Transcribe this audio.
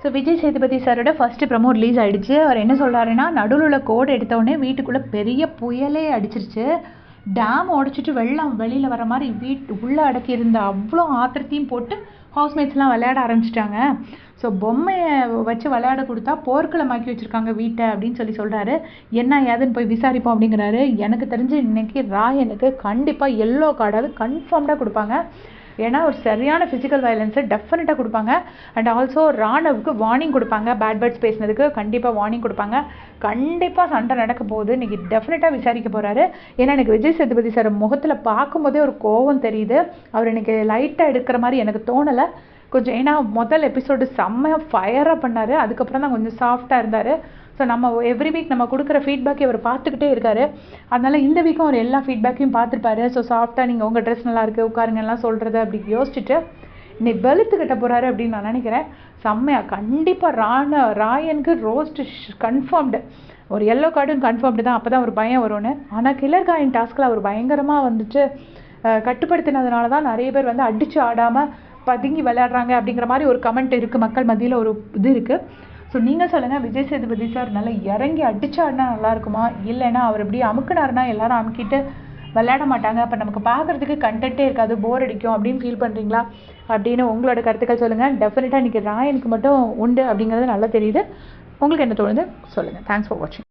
So Vijay Sethupathi சாரோட first promo release ஆகிடுச்சு. அவர் என்ன சொல்கிறாருன்னா, நடுவில் உள்ள கோடு எடுத்தோடனே வீட்டுக்குள்ளே பெரிய புயலே அடிச்சிருச்சு. டேம் உடச்சிட்டு வெள்ளம் வெளியில் வர மாதிரி உள்ளே அடக்கியிருந்த அவ்வளோ ஆத்திரத்தையும் போட்டு ஹவுஸ்மேட்ஸ்லாம் விளையாட ஆரம்பிச்சிட்டாங்க. ஸோ பொம்மையை வச்சு விளையாட கொடுத்தா போர்க்களமாக்கி வச்சுருக்காங்க வீட்டை அப்படின்னு சொல்கிறாரு. என்ன ஏதுன்னு போய் விசாரிப்போம் அப்படிங்கிறாரு. எனக்கு தெரிஞ்சு இன்றைக்கி ராயனுக்கு கண்டிப்பாக எல்லோ கார்டாவது கன்ஃபார்ம்டாக கொடுப்பாங்க. ஏன்னா ஒரு சரியான ஃபிசிக்கல் வயலன்ஸை டெஃபினட்டாக கொடுப்பாங்க. அண்ட் ஆல்சோ ராணவுக்கு வார்னிங் கொடுப்பாங்க. பேட் வேர்ட்ஸ் பேசினதுக்கு கண்டிப்பாக வார்னிங் கொடுப்பாங்க. கண்டிப்பாக சண்டை நடக்க போகுது. இன்றைக்கி டெஃபினட்டாக விசாரிக்க போகிறாரு. ஏன்னா எனக்கு விஜய் சேதுபதி சார் முகத்தில் பார்க்கும்போதே ஒரு கோவம் தெரியுது. அவர் இன்றைக்கி லைட்டாக எடுக்கிற மாதிரி எனக்கு தோணலை கொஞ்சம். ஏன்னா முதல் எபிசோடு செம்மையாக ஃபயராக பண்ணார். அதுக்கப்புறம் தான் கொஞ்சம் சாஃப்டாக இருந்தார். ஸோ நம்ம எவ்ரி வீக் நம்ம கொடுக்குற ஃபீட்பேக்கை அவர் பார்த்துக்கிட்டே இருக்காரு. அதனால் இந்த வீக்கும் அவர் எல்லா ஃபீட்பேக்கையும் பார்த்துருப்பாரு. ஸோ சாஃப்டாக நீங்கள் உங்கள் ட்ரெஸ் நல்லா இருக்குது உட்காருங்கலாம் சொல்கிறது அப்படி யோசிச்சுட்டு இன்னைக்கு வெளுத்து கட்ட போகிறாரு அப்படின்னு நான் நினைக்கிறேன். செம்மையாக கண்டிப்பாக ராயனுக்கு ரோஸ்ட் கன்ஃபார்ம்டு. ஒரு எல்லோ கார்டும் கன்ஃபார்ம்டு தான். அப்போ தான் ஒரு பயம் வரும்னு. ஆனால் கில்லர் காயின் டாஸ்கில் அவர் பயங்கரமாக வந்துட்டு கட்டுப்படுத்தினதுனால தான் நிறைய பேர் வந்து அடித்து ஆடாமல் பதுங்கி விளையாடுறாங்க அப்படிங்கிற மாதிரி ஒரு கமெண்ட் இருக்குது. மக்கள் மத்தியில் ஒரு இது இருக்குது. ஸோ நீங்கள் சொல்லுங்கள், விஜய் சேதுபதி சார் நல்லா இறங்கி அடிச்சு ஆடினா நல்லா இருக்குமா, இல்லைன்னா அவர் எப்படி அமுக்குனாருனா எல்லாரும் அமுக்கிட்டு விளையாட மாட்டாங்க, அப்போ நமக்கு பார்க்குறதுக்கு கண்டென்ட்டே இருக்காது, போர் அடிக்கும் அப்படின்னு ஃபீல் பண்ணுறீங்களா அப்படின்னு உங்களோட கருத்துக்கள் சொல்லுங்கள். டெஃபினட்டாக இன்றைக்கி ராயனுக்கு மட்டும் உண்டு அப்படிங்கிறது நல்லா தெரியுது. உங்களுக்கு என்ன தோணுது சொல்லுங்கள். தேங்க்ஸ் ஃபார் வாட்சிங்.